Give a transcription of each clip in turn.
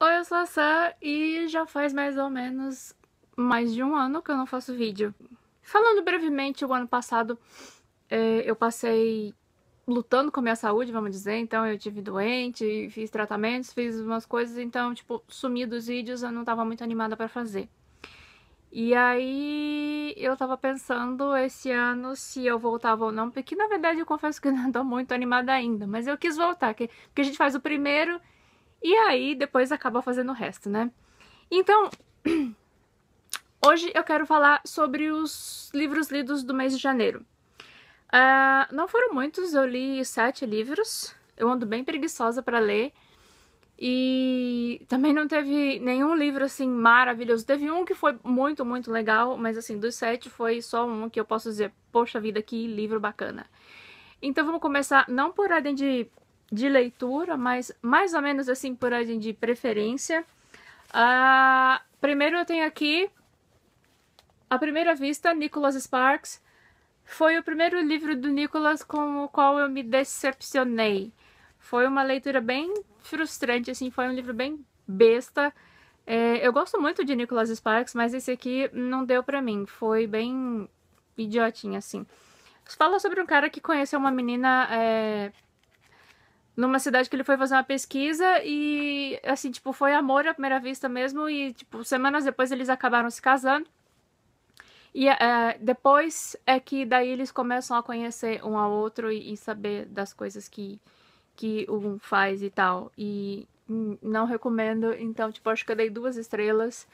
Oi, eu sou a Sam e já faz mais ou menos mais de um ano que eu não faço vídeo. Falando brevemente, o ano passado eu passei lutando com a minha saúde, vamos dizer, então eu tive doente, fiz tratamentos, fiz umas coisas, então, tipo, sumi dos vídeos, eu não tava muito animada pra fazer. E aí eu tava pensando esse ano se eu voltava ou não, porque na verdade eu confesso que eu não tô muito animada ainda, mas eu quis voltar, porque a gente faz o primeiro e aí depois acaba fazendo o resto, né? Então, hoje eu quero falar sobre os livros lidos do mês de janeiro. Não foram muitos, eu li 7 livros. Eu ando bem preguiçosa para ler. E também não teve nenhum livro assim maravilhoso. Teve um que foi muito, muito legal, mas assim, dos 7 foi só um que eu posso dizer, poxa vida, que livro bacana. Então vamos começar não por ordem de leitura, mas mais ou menos assim por ordem de preferência. Primeiro eu tenho aqui À Primeira Vista, Nicholas Sparks. Foi o primeiro livro do Nicholas com o qual eu me decepcionei. Foi uma leitura bem frustrante, assim, foi um livro bem besta. Eu gosto muito de Nicholas Sparks, mas esse aqui não deu pra mim. Foi bem idiotinho, assim. Fala sobre um cara que conheceu uma menina numa cidade que ele foi fazer uma pesquisa e, assim, tipo, foi amor à primeira vista mesmo e, tipo, semanas depois eles acabaram se casando. E depois é que daí eles começam a conhecer um ao outro e saber das coisas que um faz e tal. E não recomendo, então, tipo, acho que eu dei 2 estrelas.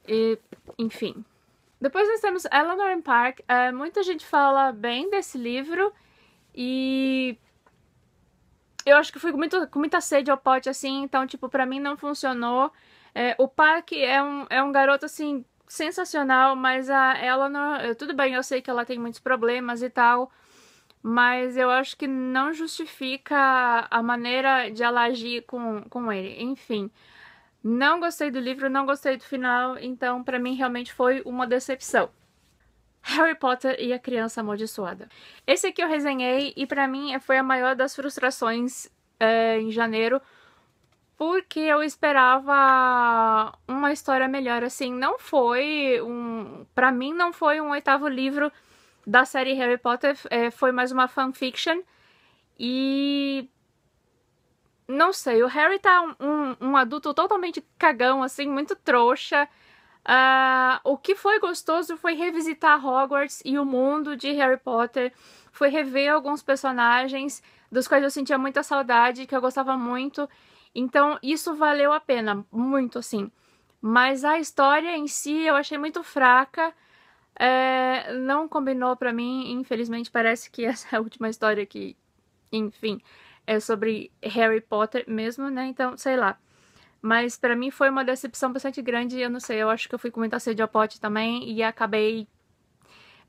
E, enfim. Depois nós temos Eleanor and Park. Muita gente fala bem desse livro e eu acho que fui com muita sede ao pote, assim, então, tipo, pra mim não funcionou. O Park é um garoto, assim, sensacional, mas a Eleanor, tudo bem, eu sei que ela tem muitos problemas e tal, mas eu acho que não justifica a maneira de ela agir com ele. Enfim, não gostei do livro, não gostei do final, então pra mim realmente foi uma decepção. Harry Potter e a Criança Amaldiçoada. Esse aqui eu resenhei e pra mim foi a maior das frustrações em janeiro, porque eu esperava uma história melhor, assim, não foi pra mim não foi um 8º livro da série Harry Potter, foi mais uma fanfiction, e não sei, o Harry tá um adulto totalmente cagão, assim, muito trouxa. O que foi gostoso foi revisitar Hogwarts e o mundo de Harry Potter, foi rever alguns personagens dos quais eu sentia muita saudade, que eu gostava muito, então isso valeu a pena, muito assim. Mas a história em si eu achei muito fraca, não combinou pra mim, infelizmente parece que essa é a última história que, enfim, é sobre Harry Potter mesmo, né, então sei lá. Mas pra mim foi uma decepção bastante grande, eu não sei, eu acho que eu fui com muita sede ao pote também e acabei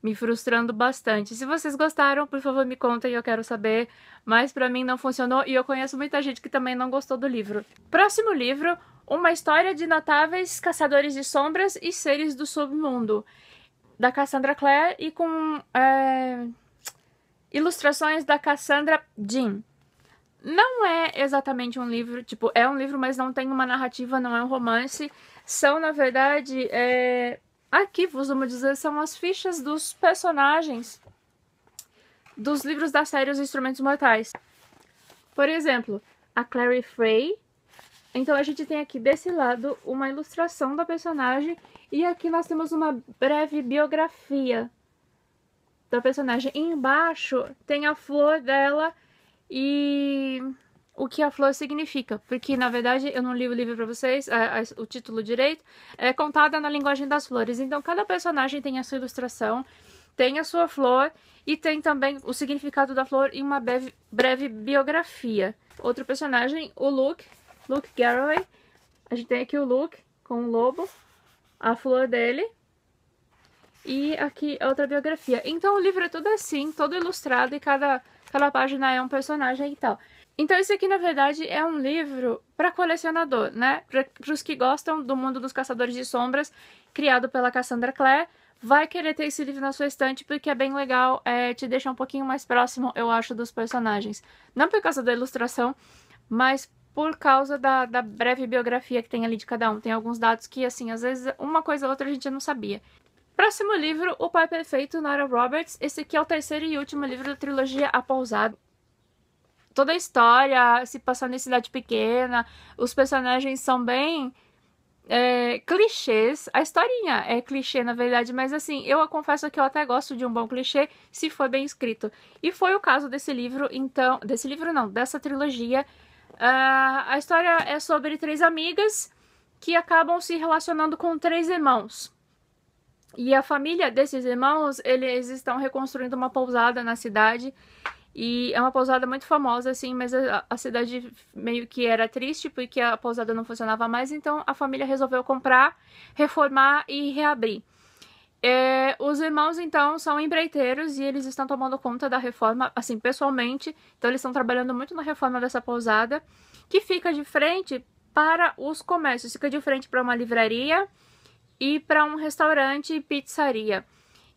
me frustrando bastante. Se vocês gostaram, por favor me contem, eu quero saber, mas pra mim não funcionou e eu conheço muita gente que também não gostou do livro. Próximo livro, Uma História de Notáveis Caçadores de Sombras e Seres do Submundo, da Cassandra Clare e com ilustrações da Cassandra Jean. Não é exatamente um livro, tipo, é um livro, mas não tem uma narrativa, não é um romance. São, na verdade, arquivos, vamos dizer, são as fichas dos personagens dos livros da série Os Instrumentos Mortais. Por exemplo, a Clary Frey. Então a gente tem aqui desse lado uma ilustração da personagem e aqui nós temos uma breve biografia da personagem. E embaixo tem a flor dela e o que a flor significa, porque na verdade eu não li o livro pra vocês, o título direito, é contada na linguagem das flores, então cada personagem tem a sua ilustração, tem a sua flor e tem também o significado da flor em uma breve biografia. Outro personagem, o Luke Galloway, a gente tem aqui o Luke com o lobo, a flor dele, e aqui outra biografia. Então o livro é todo assim, todo ilustrado e cada página é um personagem e tal. Então esse aqui, na verdade, é um livro para colecionador, né? Para os que gostam do mundo dos Caçadores de Sombras, criado pela Cassandra Clare, vai querer ter esse livro na sua estante porque é bem legal, te deixa um pouquinho mais próximo, eu acho, dos personagens. Não por causa da ilustração, mas por causa da breve biografia que tem ali de cada um. Tem alguns dados que, assim, às vezes uma coisa ou outra a gente não sabia. Próximo livro, O Pai Perfeito, Nora Roberts. Esse aqui é o terceiro e último livro da trilogia A Pousada. Toda a história se passando em cidade pequena, os personagens são bem clichês. A historinha é clichê, na verdade, mas assim, eu confesso que eu até gosto de um bom clichê se for bem escrito. E foi o caso desse livro, então... Desse livro não, dessa trilogia. A história é sobre 3 amigas que acabam se relacionando com 3 irmãos. E a família desses irmãos, eles estão reconstruindo uma pousada na cidade. E é uma pousada muito famosa, assim, mas a cidade meio que era triste porque a pousada não funcionava mais. Então a família resolveu comprar, reformar e reabrir. Os irmãos, então, são empreiteiros e eles estão tomando conta da reforma, assim, pessoalmente. Então eles estão trabalhando muito na reforma dessa pousada, que fica de frente para os comércios. Fica de frente para uma livraria e para um restaurante e pizzaria.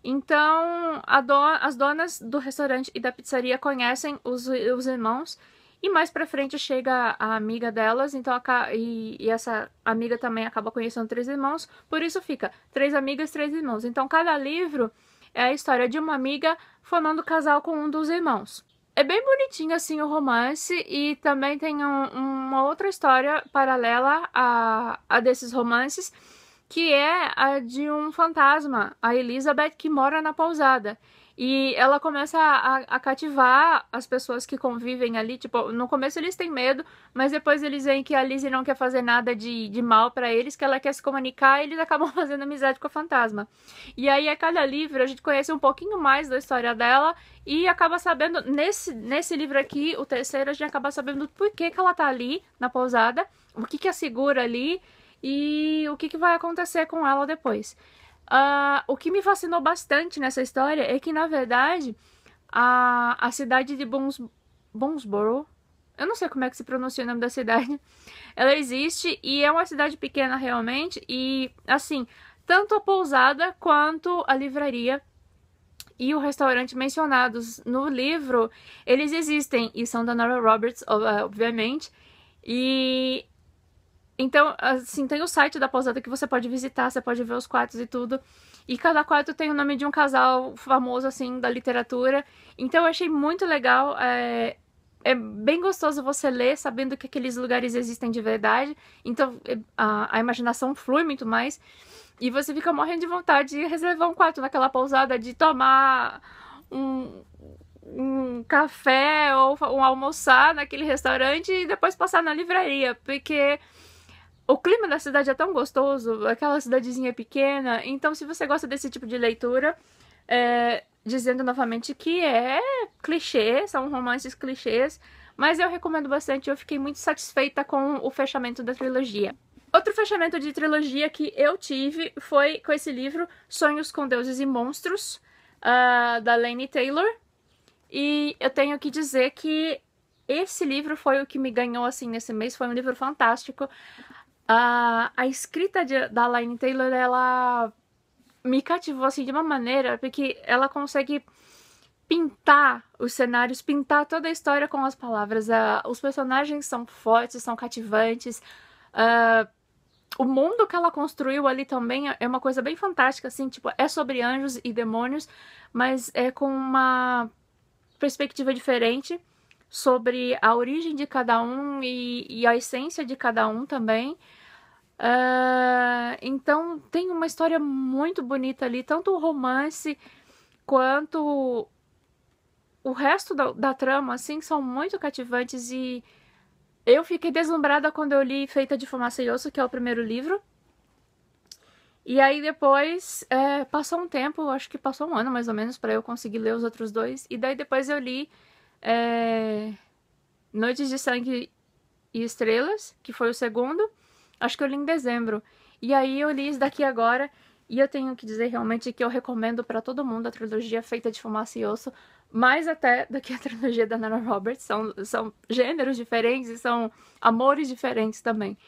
Então, as donas do restaurante e da pizzaria conhecem os irmãos. E mais pra frente chega a amiga delas, então e essa amiga também acaba conhecendo 3 irmãos. Por isso fica 3 amigas, 3 irmãos. Então, cada livro é a história de uma amiga formando casal com um dos irmãos. É bem bonitinho, assim, o romance. E também tem uma outra história paralela a desses romances, que é a de um fantasma, a Elizabeth, que mora na pousada. E ela começa a cativar as pessoas que convivem ali. Tipo, no começo eles têm medo, mas depois eles veem que a Lizzie não quer fazer nada de mal pra eles, que ela quer se comunicar, e eles acabam fazendo amizade com a fantasma. E aí, a cada livro, a gente conhece um pouquinho mais da história dela e acaba sabendo, nesse livro aqui, o terceiro, a gente acaba sabendo por que ela tá ali na pousada, o que a segura ali, e o que vai acontecer com ela depois. O que me fascinou bastante nessa história é que, na verdade, a cidade de Bonesborough, eu não sei como é que se pronuncia o nome da cidade, ela existe e é uma cidade pequena realmente, e assim, tanto a pousada quanto a livraria e o restaurante mencionados no livro, eles existem e são da Nora Roberts, obviamente. E então, assim, tem o site da pousada que você pode visitar, você pode ver os quartos e tudo. E cada quarto tem o nome de um casal famoso, assim, da literatura. Então eu achei muito legal. É bem gostoso você ler sabendo que aqueles lugares existem de verdade. Então a imaginação flui muito mais. E você fica morrendo de vontade de reservar um quarto naquela pousada, de tomar um café ou um almoçar naquele restaurante e depois passar na livraria. Porque o clima da cidade é tão gostoso, aquela cidadezinha pequena. Então, se você gosta desse tipo de leitura, dizendo novamente que é clichê, são romances clichês, mas eu recomendo bastante, eu fiquei muito satisfeita com o fechamento da trilogia. Outro fechamento de trilogia que eu tive foi com esse livro, Sonhos com Deuses e Monstros, da Laini Taylor. E eu tenho que dizer que esse livro foi o que me ganhou, assim, nesse mês. Foi um livro fantástico. A escrita da Laini Taylor, ela me cativou, assim, de uma maneira, porque ela consegue pintar os cenários, pintar toda a história com as palavras. Os personagens são fortes, são cativantes. O mundo que ela construiu ali também é uma coisa bem fantástica, assim, tipo, é sobre anjos e demônios, mas é com uma perspectiva diferente sobre a origem de cada um e a essência de cada um também. Então tem uma história muito bonita ali, tanto o romance quanto o resto da trama, assim, são muito cativantes. E eu fiquei deslumbrada quando eu li Feita de Fumaça e Osso, que é o primeiro livro. E aí depois passou um tempo, acho que passou um ano mais ou menos pra eu conseguir ler os outros 2. E daí depois eu li Noites de Sangue e Estrelas, que foi o segundo. Acho que eu li em dezembro. E aí eu li isso daqui agora. E eu tenho que dizer realmente que eu recomendo pra todo mundo a trilogia Feita de Fumaça e Osso. Mais até do que a trilogia da Nora Roberts. São gêneros diferentes e são amores diferentes também.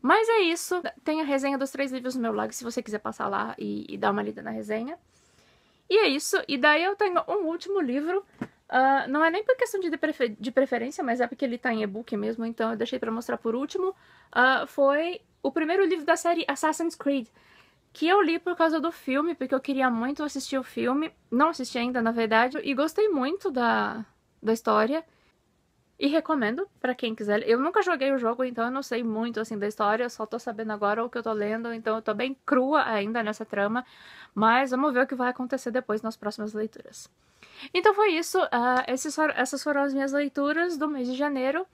Mas é isso. Tem a resenha dos 3 livros no meu blog, se você quiser passar lá e dar uma lida na resenha. E é isso. E daí eu tenho um último livro Não é nem por questão de preferência, mas é porque ele tá em e-book mesmo, então eu deixei pra mostrar por último. Foi o primeiro livro da série Assassin's Creed, que eu li por causa do filme, porque eu queria muito assistir o filme. Não assisti ainda, na verdade, e gostei muito da história. E recomendo pra quem quiser. Eu nunca joguei o jogo, então eu não sei muito assim da história, eu só tô sabendo agora o que eu tô lendo, então eu tô bem crua ainda nessa trama, mas vamos ver o que vai acontecer depois nas próximas leituras. Então foi isso, essas foram as minhas leituras do mês de janeiro.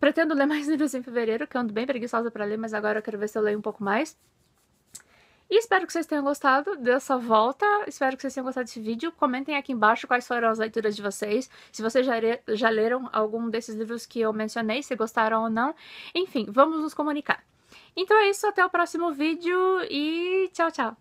Pretendo ler mais livros em fevereiro, que eu ando bem preguiçosa pra ler, mas agora eu quero ver se eu leio um pouco mais. E espero que vocês tenham gostado dessa volta, espero que vocês tenham gostado desse vídeo. Comentem aqui embaixo quais foram as leituras de vocês, se vocês já leram algum desses livros que eu mencionei, se gostaram ou não. Enfim, vamos nos comunicar. Então é isso, até o próximo vídeo e tchau, tchau!